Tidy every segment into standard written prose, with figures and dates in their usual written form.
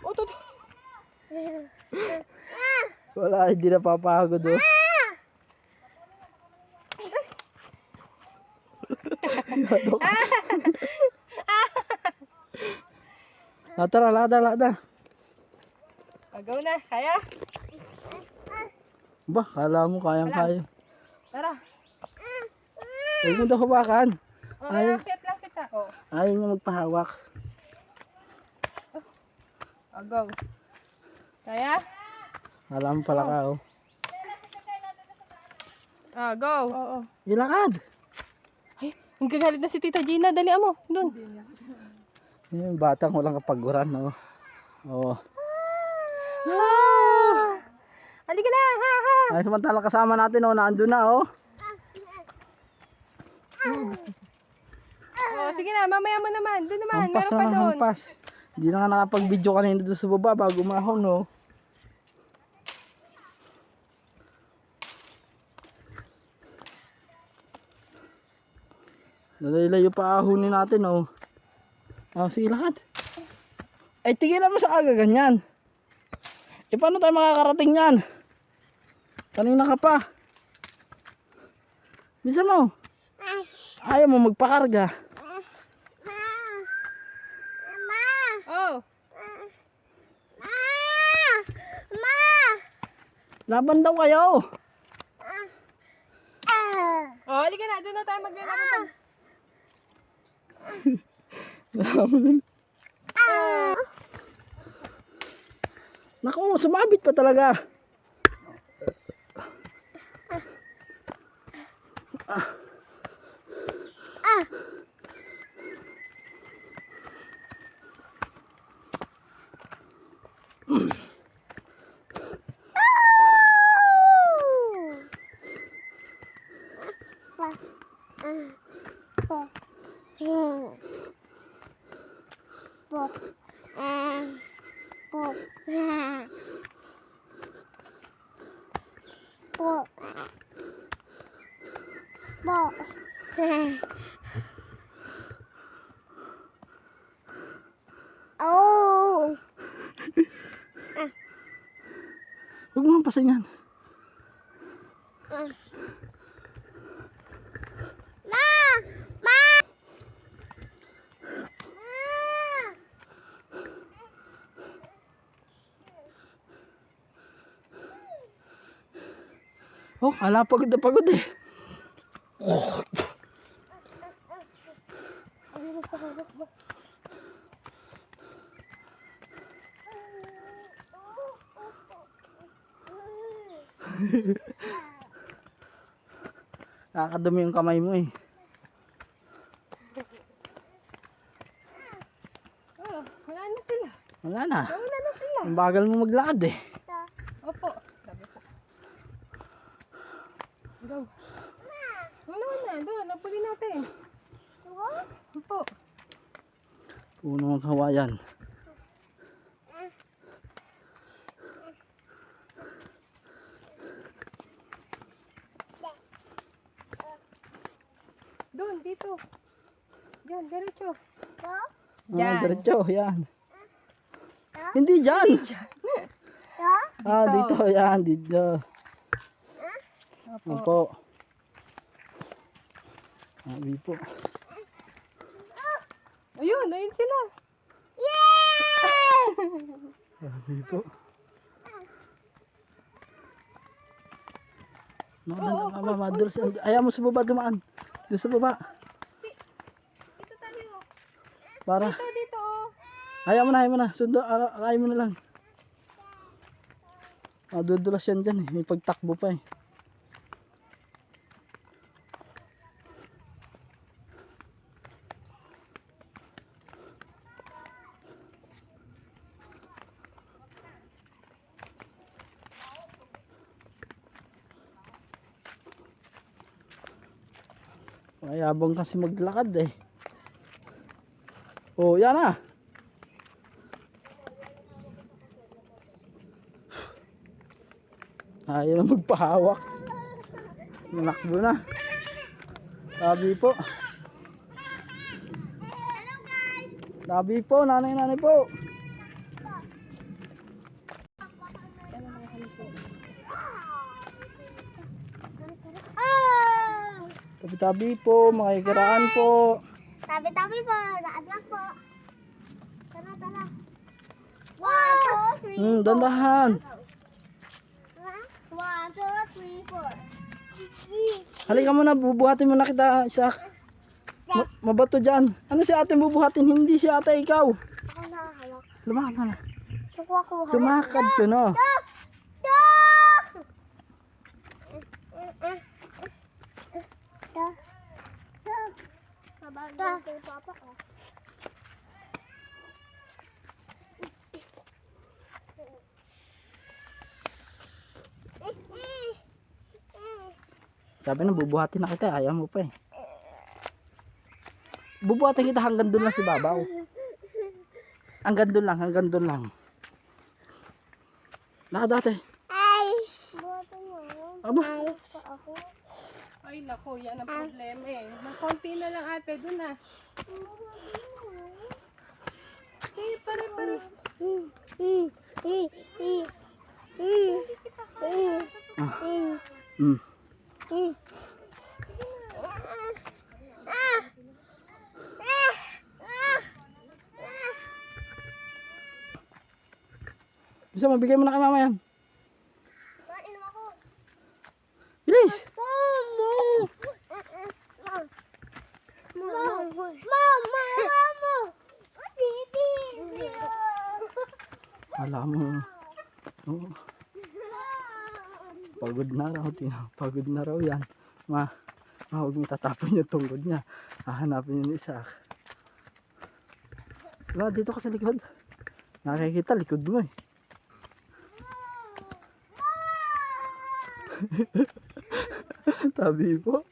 Oh, to. Wala, hindi na papagod oh. Tara, lada. Agaw na, kaya? Ba, kala mo kayang-kaya. Tara. Huwag mo daw hawakan. Ayaw. Akit lang kita. Oh. Ayaw niya magpahawak. Agaw. Kaya? Kala mo pala ka oh. Go. Oo. Ilakad. Ay, ang gagalit na si Tita Gina. Dali mo. Doon. Yung batang walang kapaguran oh. Oh. Halika na. Ay, samantala kasama natin oh, naandun na oh. Oh, sige na. Mamaya mo naman. Doon naman. Hampas Meron na pa ng doon. hampas. Hindi na nga nakapag-video kanina doon sa baba bago umahon no. Nalayo pa ahunin natin oh. Oh, sige lakad. Ay, tigilan mo sa aga ganyan. E paano tayo makakarating yan? Kanina ka pa. Bisa mo. Ayaw mo magpakarga. Oh. Laban daw kayo. Oh, halika na. Doon na tayo maglalaban. Naku, sumabit pa talaga. Oh. Huwag mo hampasin yan. Oh, ala pagod na pagod eh. Nakakadumi yung kamay mo eh. Oh, wala na sila. Wala na. Wala na sila. Ang bagal mo maglakad eh. Opo. Sabi po. Go. Wala na. Doon. Napuli natin. Opo. Puno ng kawayan. Doon. Dito. Diyan. Diretso. Ah, diretso, yan. Hindi dyan. Ah, dito, yan, dito. Opo. Sabi po. Ayun. Ayun sila. Sabi po. Madulas. Ayaw mo sa baba dumaan. Doon sa baba. Dito tayo. Para. Dito. Ayaw mo na. Sundo, kaya mo na lang. Dudulas yan dyan eh. May pagtakbo pa eh. Mayabang kasi maglakad eh. Oh, yan na. Ayaw na magpahawak. Nanakbo na. Sabi po. Sabi po, nanay po. Tabi-tabi po, mga ikiraan po. Tabi-tabi po. Daan lang po. Tara, tara. 1, 2, 3, 4. Dandahan. 1, 2, 3, 4. Halika muna, bubuhatin mo na kita, Isak. Mabato dyan. Ano si ate bubuhatin? Hindi si ate, ikaw. Ako nakahalak. Lumakad na. Suko ako halak. Lumakad ka na. Sabagay kay Papa ko. Sabi na, bubuhatin na kita. Ayaw mo pa eh. Bubuhatin kita hanggang doon lang si Babaw. Hanggang doon lang, hanggang doon lang. Lakad ate. Ay! Buhatin mo. Aba. Ay, pa ako. Ay, naku, yan ang problema eh. May konti na lang ate dun ah. Eh, pare. Hmm. Bisa mabigay mo na kay mama yan. Inom ako. Bilis. Mama! Didi! Alam mo. Oh, pagod na raw. Pagod na raw yan. Huwag mo tatapon yung tungkod niya. Hahanapin yung Isak. Diba, dito ka sa likod. Nakikita likod mo eh. Tabi po.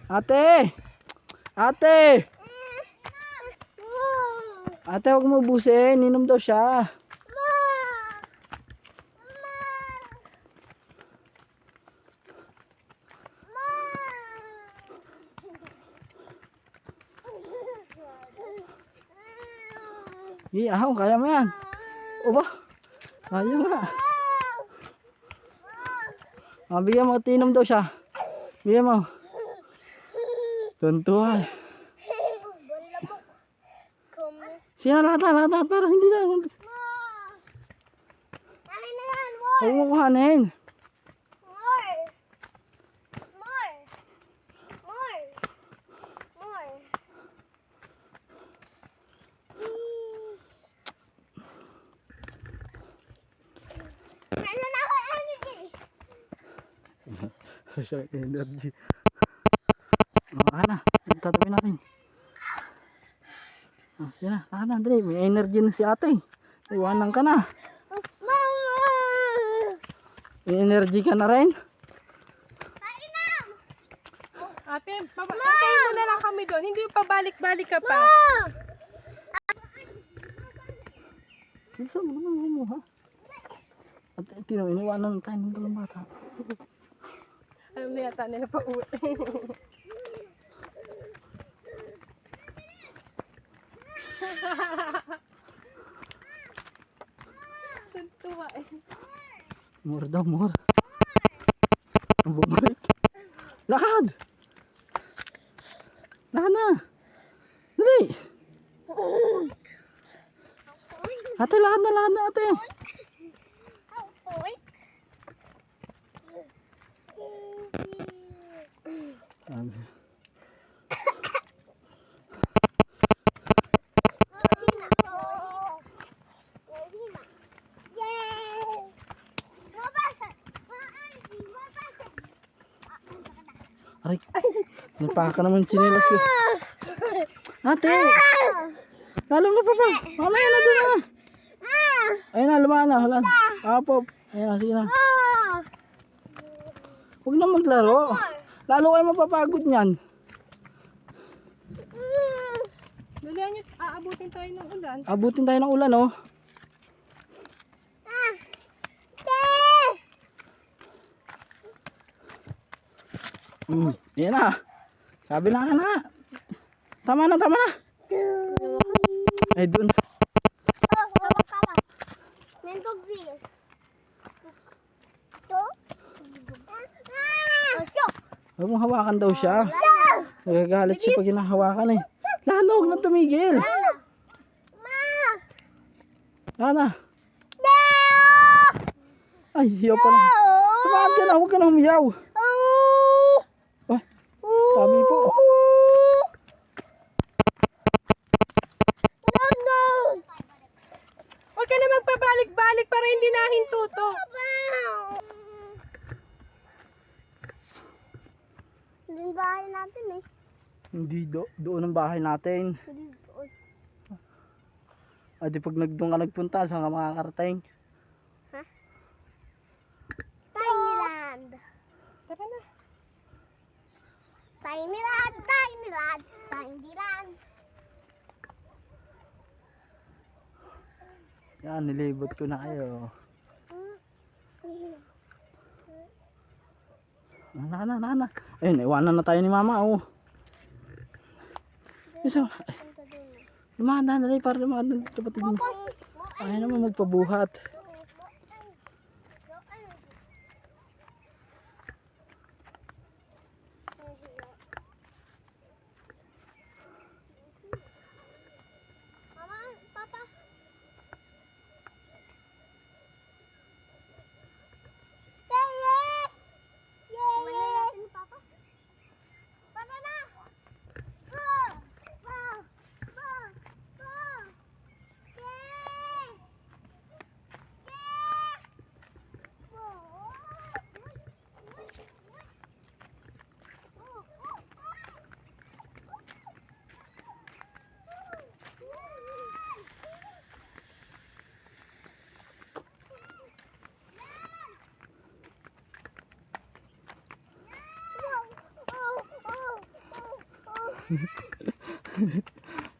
Ate! Ate! Ate, huwag mo ubusin. Inom daw siya. Ahaw, kaya mo yan. O ba? Kaya nga. Bigyan mo, tinom daw siya. Bigyan mo. Tuntuan. Sina lahat, para hindi na. Ano na yan? Huwag mo kuhanin. More! Meron ako energy! Social energy. Na. Tatabi natin. Yan na. Dali. May energy na si ate. Iwanan ka na. Mama! May energy ka na rin. Mainam! Ate, antayin mo na lang kami doon. Hindi yung pabalik-balik ka pa. Gusto mo naman mo ha? At iniwanan tayo ng dalawang bata. Alam na yata nila pa uwi. Tuntua eh. More daw, more. Ang bumalik. Lakad! Lakad na! Dali! Ate, lakad na ate! Aray, nipa ka naman chinelas ko. Ate! Lalo mo pa. Mamaya na doon na. Ayun na, lumaan na. Wala. Apop. Ayun na, sige na. Huwag na maglaro. Lalo kayo mapapagod niyan. Dalihan nyo, aabutin tayo ng ulan. Abutin tayo ng ulan, oh. Yan na. Sabi na ka na. Tama na, tama na. Ay, doon. Oh, hawak-hawak. Mentog view. To? Ah! Shock! Huwag mong hawakan daw siya. Nagagalit siya pag hinahawakan eh. Lalo, huwag na tumigil. Ma! Lana. Ay, hiyaw pa na. Tumahan ka na, huwag ka na humiyaw. Ay, sabi po. Huwag ka na magpabalik-balik para hindi nahinto to. Din bahay natin eh. Hindi doon ang bahay natin. Hindi doon. Ay, di pag doon ka nagpunta, saan ka makakarating? Tinyland. Tara na. Tinyland, Tinyland, Tinyland. Yan, nilibot ko na kayo. Na. Ayun, iwanan na tayo ni mama, oh. Isa, lumahan na, dali, para lumahan na kapatid mo. Ayaw naman magpabuhat. Mama, Papa. Yay! Papa. Papa na! Go! Go! Go! Go! Yay! Yay! Go!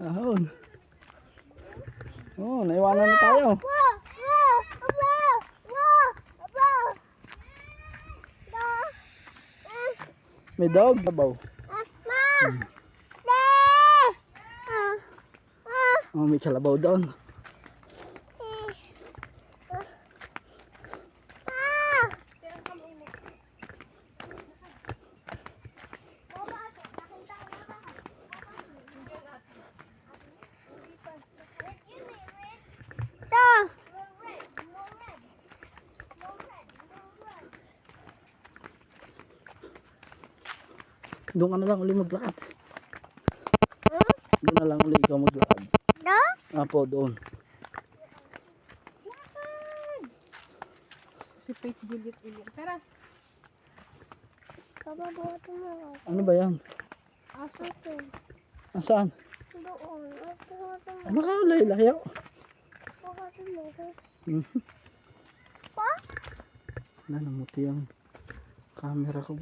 Ahon. Oh, naiwanan na tayo. May dog, babaw. Oh, may kalabaw doon. Doon ka na lang uli maglakad. Doon na lang uli ikaw maglakad. Apo, doon. Si Faith Juliet William. Tara. Kababuhatin mo. Ano ba yan? Aso ko. Nasaan? Doon. Kababuhatin mo. Ano ka ulay, lahiyaw? Kababuhatin mo. Wala, namuti ang camera ko.